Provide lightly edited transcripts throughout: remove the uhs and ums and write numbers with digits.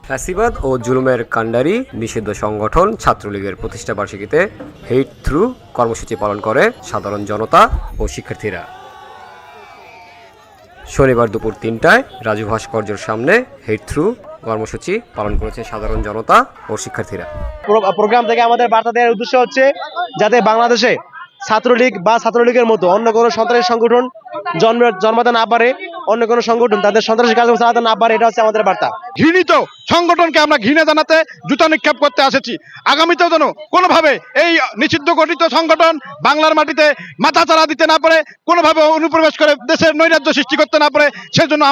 ফ্যাসিবাদ ও জুলুমের কাণ্ডারি নিষিদ্ধ সংগঠন ছাত্রলীগের প্রতিষ্ঠাবার্ষিকীতে হেইট থ্রু কর্মসূচি পালন করে সাধারণ জনতা ও শিক্ষার্থীরা। শনিবার দুপুর ৩টায় রাজু ভাস্কর্যের সামনে হেইট থ্রু কর্মসূচি পালন করেছে সাধারণ জনতা ও শিক্ষার্থীরা। প্রোগ্রাম থেকে আমাদের বার্তা দেওয়ার উদ্দেশ্য হচ্ছে যাতে বাংলাদেশে ছাত্রলীগ বা ছাত্রলীগের মতো অন্য কোনো সন্ত্রাসী সংগঠন জন্মাতে না পারে, অন্য কোনো সংগঠন তাদের সন্ত্রাসী কার্যক্রম চালাতে না পারে, এটা হচ্ছে আমাদের বার্তা। ঘৃণিত সংগঠনকে আমরা ঘৃণা জানাতে জুতা নিক্ষেপ করতে এসেছি। আগামীতেও যেন কোনোভাবে এই নিষিদ্ধ গঠিত সংগঠন বাংলার মাটিতে মাথা চাড়া দিতে না পারে, কোনোভাবে অনুপ্রবেশ করে দেশের নৈরাজ্য সৃষ্টি করতে না পারে, সেজন্য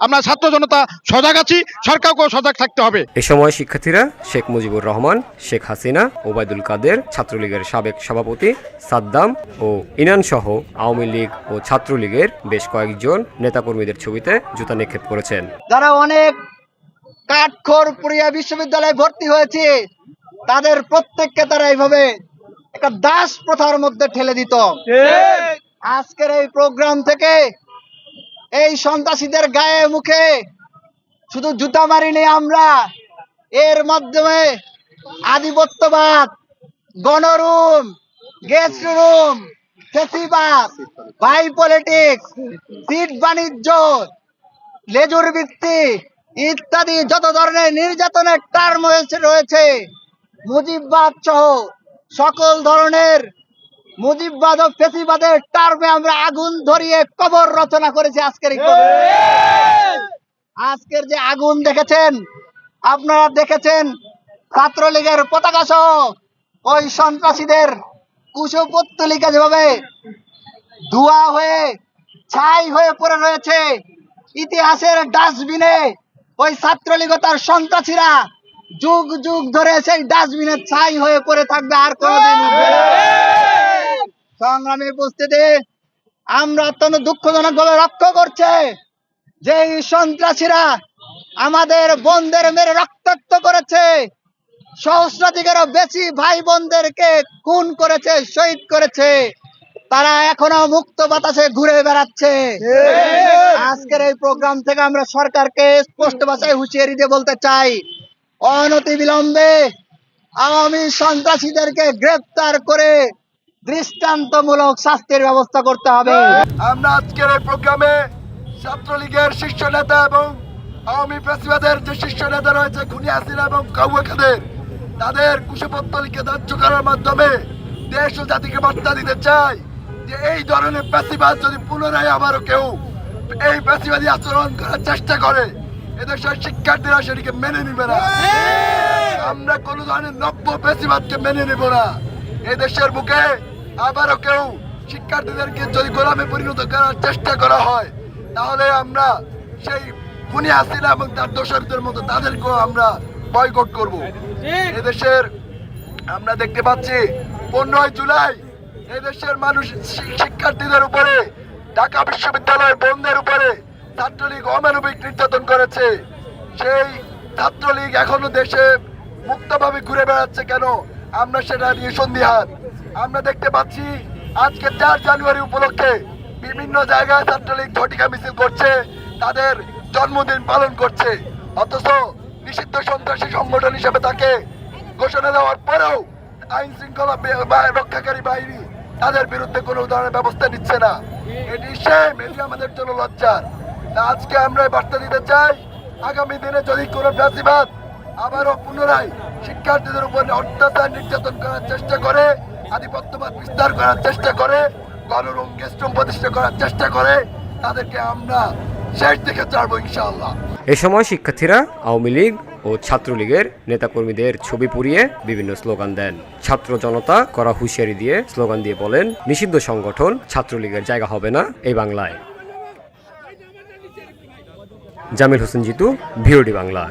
আমরা ছাত্র জনতা সজাগ আছি, সরকারকেও সজাগ থাকতে হবে। এ সময় শিক্ষার্থীরা শেখ মুজিবুর রহমান, শেখ হাসিনা, ওবায়দুল কাদের, ছাত্রলীগের সাবেক সভাপতি সাদ্দাম ও ইনান সহ আওয়ামী লীগ ও ছাত্রলীগের বেশ কয়েকজন নেতাকর্মীদের ছবিতে জুতা নিক্ষেপ করেছেন। যারা অনেক কাঠখড়পুরিয়া বিশ্ববিদ্যালয়ে ভর্তি হয়েছে তাদের প্রত্যেককে তারা এইভাবে একটা দাস প্রথার মধ্যে ঠেলে দিত। আজকের এই প্রোগ্রাম থেকে এই সন্ত্রাসীদের গায়ে মুখে শুধু জুতা মারিনি আমরা, এর মাধ্যমে আধিপত্যবাদ, গণরুম, গেস্ট রুম, ফেসিবাদ, ভাই পলিটিক্স, সিট বাণিজ্য, লেজুর বৃত্তি ইত্যাদি যত ধরনের নির্যাতনের টার্ম রয়েছে, মুজিববাদ সহ সকল ধরনের মুজিববাদ ও ফেসিবাদের টার্মে আমরা আগুন ধরিয়ে কবর রচনা করেছি। আজকের যে আগুন দেখেছেন, আপনারা দেখেছেন ছাত্রলীগের পতাকা সহ ওই সন্ত্রাসীদের কুশপুত্তলিকা যেভাবে ধোঁয়া হয়ে ছাই হয়ে পড়ে রয়েছে, ইতিহাসের ডাস্টবিনে ওই ছাত্রলীগ তার সন্ত্রাসীরা যুগ যুগ ধরে সেই ডাস্টবিনে ছাই হয়ে পড়ে থাকবে, আর কোনোদিন উঠবে না। সংগ্রামী উপস্থিতি, আমরা অত্যন্ত দুঃখজনক ভাবে লক্ষ্য করছে যে এই সন্ত্রাসীরা আমাদের বোনদের মেরে রক্তাক্ত করেছে, সহস্রাধিকেরও বেশি ভাই বোনদেরকে খুন করেছে, শহীদ করেছে, তারা এখনো মুক্ত বাতাসে ঘুরে বেড়াচ্ছে। আজকের এই প্রোগ্রাম থেকে আমরা সরকারকে স্পষ্ট ভাষায় হুঁশিয়ারি দিয়ে বলতে চাই, অনতি বিলম্বে আওয়ামী সন্ত্রাসীদেরকে গ্রেফতার করে দৃষ্টান্তমূলক শাস্তির ব্যবস্থা করতে হবে। আমরা আজকের এই প্রোগ্রামে ছাত্রলীগের শীর্ষ নেতা এবং আওয়ামী ফ্যাসিবাদের যে শীর্ষ নেতা রয়েছে খুনি হাসিনা এবং কাউয়া কাদের, তাদের কুশপুত্তলিকা ধার্য করার মাধ্যমে দেশ ও জাতিকে বার্তা দিতে চাই যে এই ধরনের ফ্যাসিবাদ যদি পুনরায় আবারও কেউ এই ফ্যাসিবাদী আচরণ করার চেষ্টা করে, এদেশের শিক্ষার্থীরা সেটিকে মেনে নিবে না। আমরা কোন ধরনের নব্য ফ্যাসিবাদকে মেনে নেব না। এই দেশের বুকে আবারও কেউ শিক্ষার্থীদেরকে যদি গোলামে পরিণত করার চেষ্টা করা হয়, তাহলে আমরা সেই খুনি হাসিনা এবং তার দোসরদের মতো তাদেরকেও আমরা বয়কট করব। এদেশের আমরা দেখতে পাচ্ছি 15 জুলাই এদেশের মানুষ শিক্ষার্থীদের উপরে, ঢাকা বিশ্ববিদ্যালয়ের বোনদের উপরে ছাত্রলীগ অমানবিক নির্যাতন করেছে। সেই ছাত্রলীগ এখনো দেশে মুক্তভাবে ঘুরে বেড়াচ্ছে কেন, আমরা সেটা নিয়ে সন্দিহান। আমরা দেখতে পাচ্ছি আজকে 4 জানুয়ারি উপলক্ষে বিভিন্ন জায়গায় ছাত্রলীগ ঝটিকা মিছিল করছে, তাদের জন্মদিন পালন করছে, অথচ নিষিদ্ধ সন্ত্রাসী সংগঠন হিসেবে তাকে ঘোষণা দেওয়ার পরেও আইন শৃঙ্খলা রক্ষাকারী বাহিনী তাদের বিরুদ্ধে কোনো ধরনের ব্যবস্থা নিচ্ছে না। এটি আমাদের জন্য লজ্জার। আজকে আমরা বার্তা দিতে চাই, আগামী দিনে যদি কোনো ফ্যাসিবাদ আবারও পুনরায় শিক্ষার্থীদের উপর অত্যাচার নির্যাতন করার চেষ্টা করে, আধিপত্যবাদ বিস্তার করার চেষ্টা করে, গণরুম গেস্টরুম প্রতিষ্ঠা করার চেষ্টা করে, তাদেরকে আমরা শেষ দিকে ছাড়বো ইনশাআল্লাহ। এ সময় শিক্ষার্থীরা আওয়ামী লীগ ও ছাত্রলীগের নেতাকর্মীদের ছবি পুড়িয়ে বিভিন্ন স্লোগান দেন। ছাত্র জনতা করা হুঁশিয়ারি দিয়ে স্লোগান দিয়ে বলেন, নিষিদ্ধ সংগঠন ছাত্রলীগের জায়গা হবে না এই বাংলায়। জামিল হোসেন জিতু, ভিওডি বাংলা।